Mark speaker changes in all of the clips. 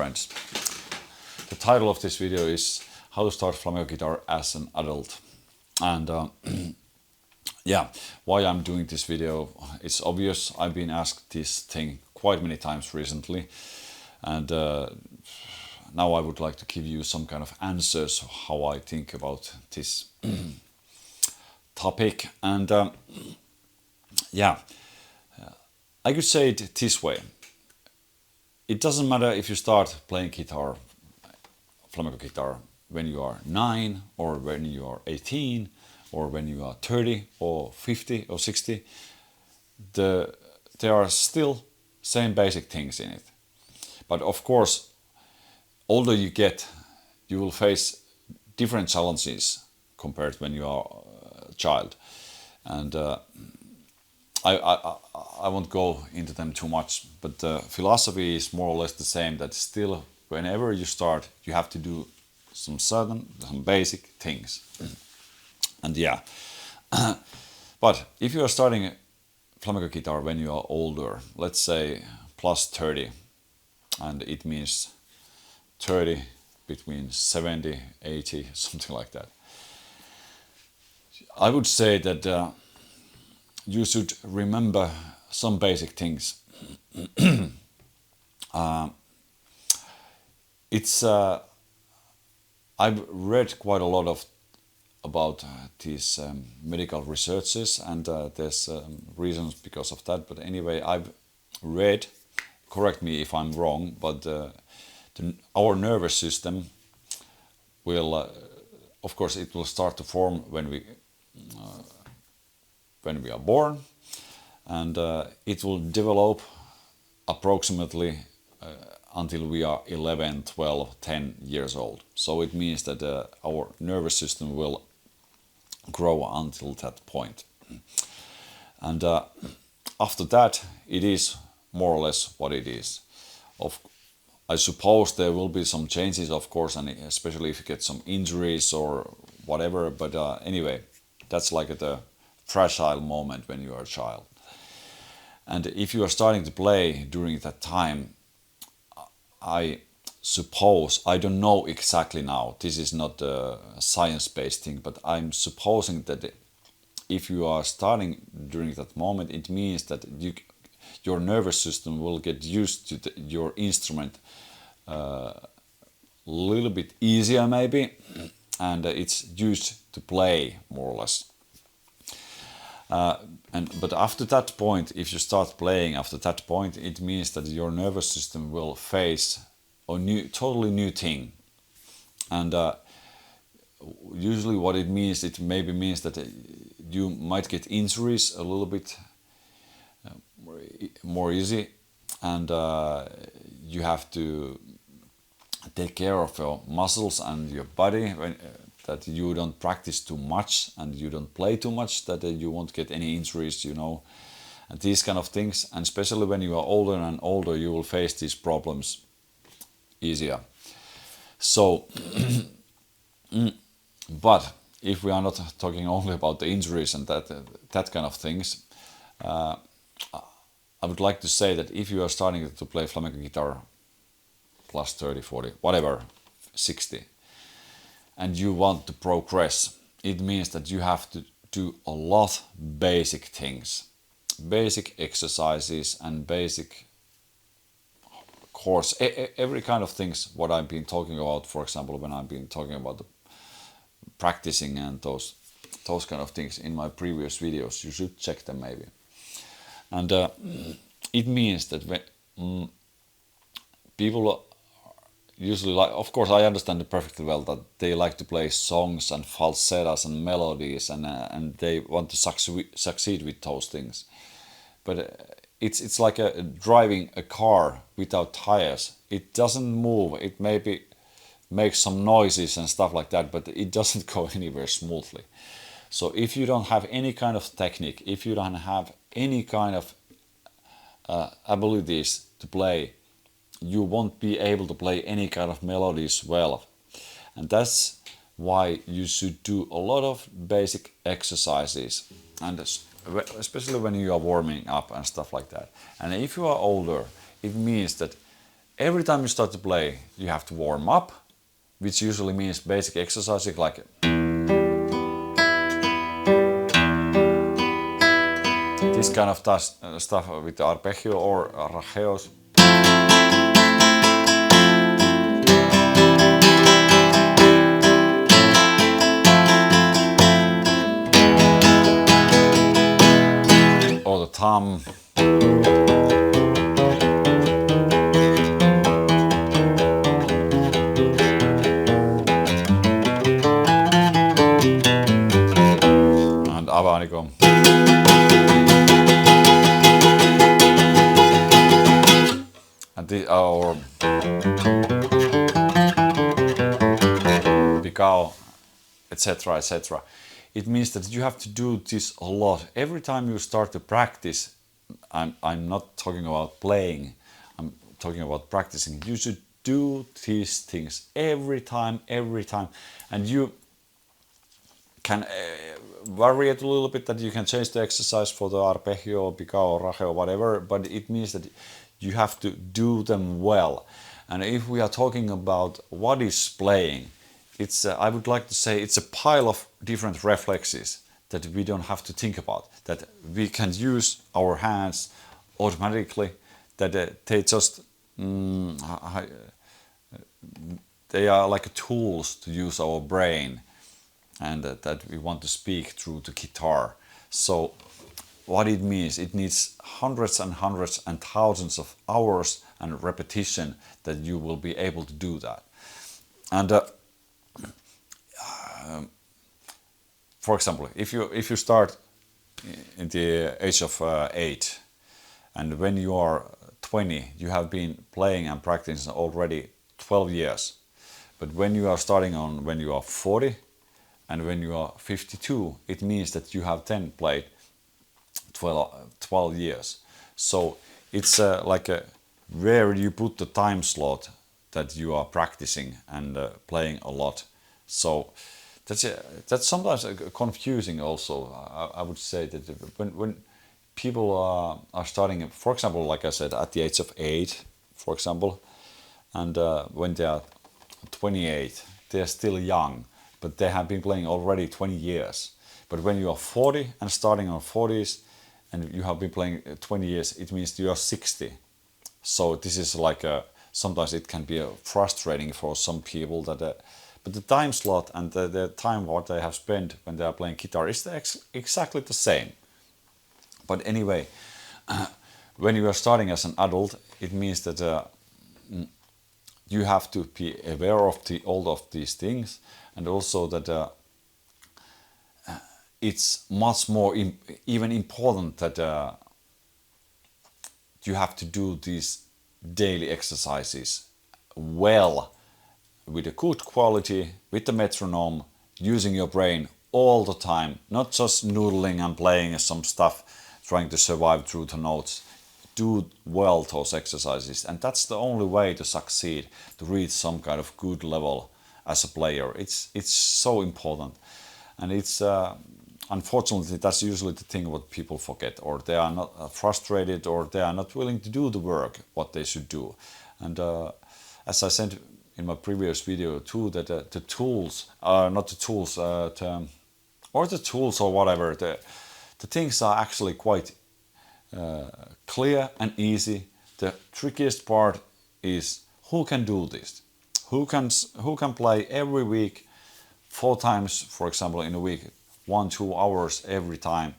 Speaker 1: friends. The title of this video is How to Start Flamenco Guitar as an Adult. And yeah, why I'm doing this video, it's obvious. I've been asked this thing quite many times recently. And now I would like to give you some kind of answers how I think about this topic. And yeah, I could say it this way. It doesn't matter if you start playing guitar, flamenco guitar, when you are 9 or when you are 18 or when you are 30 or 50 or 60. There are still same basic things in it. But of course, older you get, you will face different challenges compared to when you are a child. And I won't go into them too much, but the philosophy is more or less the same, that still whenever you start, you have to do some basic things. And yeah, but if you are starting flamenco guitar when you are older, let's say plus 30, and it means 30 between 70, 80, something like that. I would say that you should remember some basic things. I've read quite a lot about these medical researches, and there's reasons because of that. But anyway, I've read, correct me if I'm wrong, but our nervous system will, of course, it will start to form when we are born, and it will develop approximately until we are 11, 12, 10 years old. So it means that our nervous system will grow until that point. And after that, it is more or less what it is. I suppose there will be some changes, of course, and especially if you get some injuries or whatever. But anyway, that's like the fragile moment when you are a child. And if you are starting to play during that time, I suppose, I don't know exactly now, this is not a science-based thing, but I'm supposing that if you are starting during that moment, it means that your nervous system will get used to your instrument a little bit easier maybe, and it's used to play more or less. But after that point, if you start playing after that point, it means that your nervous system will face a totally new thing. And usually what it means, it maybe means that you might get injuries a little bit more easy, and you have to take care of your muscles and your body, that you don't practice too much and you don't play too much, that you won't get any injuries, and these kind of things. And especially when you are older and older, you will face these problems easier. So, but if we are not talking only about the injuries and that kind of things, I would like to say that if you are starting to play flamenco guitar plus 30, 40, whatever, 60, and you want to progress, it means that you have to do a lot basic things, basic exercises and basic course, every kind of things what I've been talking about. For example, when I've been talking about the practicing and those kind of things in my previous videos, you should check them maybe. And it means that when people usually like, of course I understand it perfectly well, that they like to play songs and falsettos and melodies, and they want to succeed with those things. But it's like driving a car without tires. It doesn't move. It maybe makes some noises and stuff like that, but it doesn't go anywhere smoothly. So if you don't have any kind of technique, if you don't have any kind of abilities to play, you won't be able to play any kind of melodies well. And that's why you should do a lot of basic exercises, and especially when you are warming up and stuff like that. And if you are older, it means that every time you start to play, you have to warm up, which usually means basic exercising like this kind of stuff with the arpeggio or arraggios. Or the thumb. And abanico. And our picao, etc., etc. It means that you have to do this a lot. Every time you start to practice, I'm not talking about playing, I'm talking about practicing. You should do these things every time, and you can vary it a little bit, that you can change the exercise for the arpeggio, picao, arragio, whatever, but it means that you have to do them well. And if we are talking about what is playing, it's I would like to say it's a pile of different reflexes that we don't have to think about, that we can use our hands automatically, that they just they are like tools to use our brain, and that we want to speak through the guitar. So what it means, it needs hundreds and hundreds and thousands of hours and repetition that you will be able to do that. And for example, if you start in the age of 8, and when you are 20, you have been playing and practicing already 12 years. But when you are starting on when you are 40 and when you are 52, it means that you have then played 12 years. So it's like where you put the time slot that you are practicing and playing a lot. So that's sometimes confusing also. I would say that when people are starting, for example, like I said, at the age of 8, for example, and when they are 28, they are still young, but they have been playing already 20 years. But when you are 40 and starting on 40s, and you have been playing 20 years, it means you are 60. So this is like sometimes it can be frustrating for some people that but the time slot and the time what they have spent when they are playing guitar is exactly the same. But anyway, when you are starting as an adult, it means that you have to be aware of all of these things, and also that it's much more even important that you have to do these daily exercises well, with a good quality, with the metronome, using your brain all the time, not just noodling and playing some stuff, trying to survive through the notes. Do well those exercises, and that's the only way to succeed, to reach some kind of good level as a player. It's so important, and it's unfortunately that's usually the thing what people forget, or they are not frustrated, or they are not willing to do the work what they should do. And as I said in my previous video too, that the tools are not the tools, or the tools or whatever, the things are actually quite clear and easy. The trickiest part is who can do this, who can play every week 4 times, for example, in a week, 1-2 hours every time,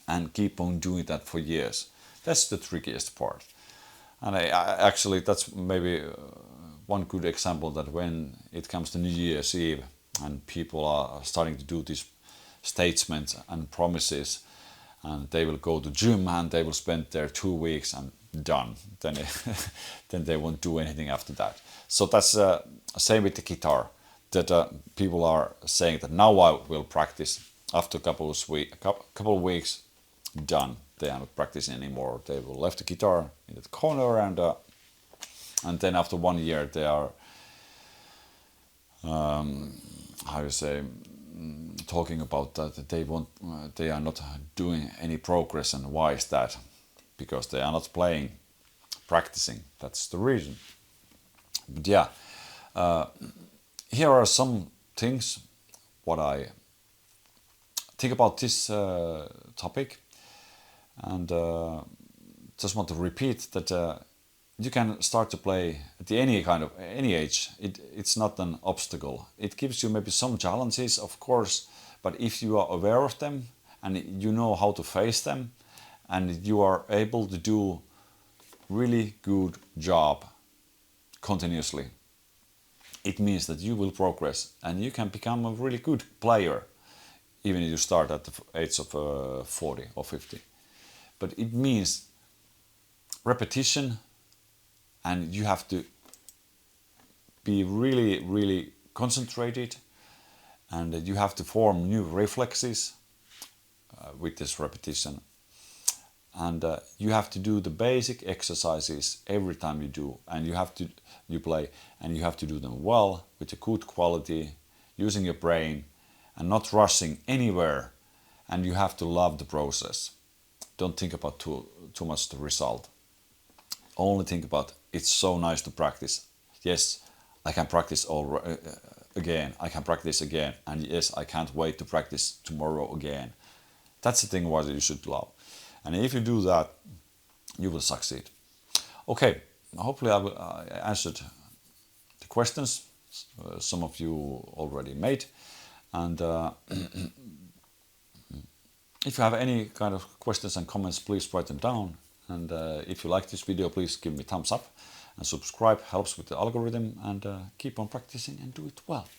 Speaker 1: and keep on doing that for years. That's the trickiest part. And I actually, that's maybe one good example, that when it comes to New Year's Eve and people are starting to do these statements and promises, and they will go to gym and they will spend their 2 weeks and done. Then then they won't do anything after that. So that's same with the guitar, that people are saying that now I will practice. After a couple of weeks, done. They are not practicing anymore. They will left the guitar in the corner, and then after 1 year they are how you say, talking about that they are not doing any progress. And why is that? Because they are not playing practicing. That's the reason. But yeah, here are some things what I think about this topic, and just want to repeat that you can start to play at any age. It's not an obstacle. It gives you maybe some challenges, of course, but if you are aware of them and you know how to face them, and you are able to do really good job continuously, it means that you will progress and you can become a really good player, even if you start at the age of 40 or 50. But it means repetition, and you have to be really, really concentrated, and you have to form new reflexes with this repetition. And you have to do the basic exercises every time you do, and you play, and you have to do them well with a good quality, using your brain and not rushing anywhere. And you have to love the process. Don't think about too much the result. Only think about, it's so nice to practice. Yes, I can practice again. I can practice again, and yes, I can't wait to practice tomorrow again. That's the thing what you should love. And if you do that, you will succeed. Okay, hopefully I answered the questions some of you already made. And if you have any kind of questions and comments, please write them down. And if you like this video, please give me thumbs up and subscribe. Helps with the algorithm. And keep on practicing and do it well.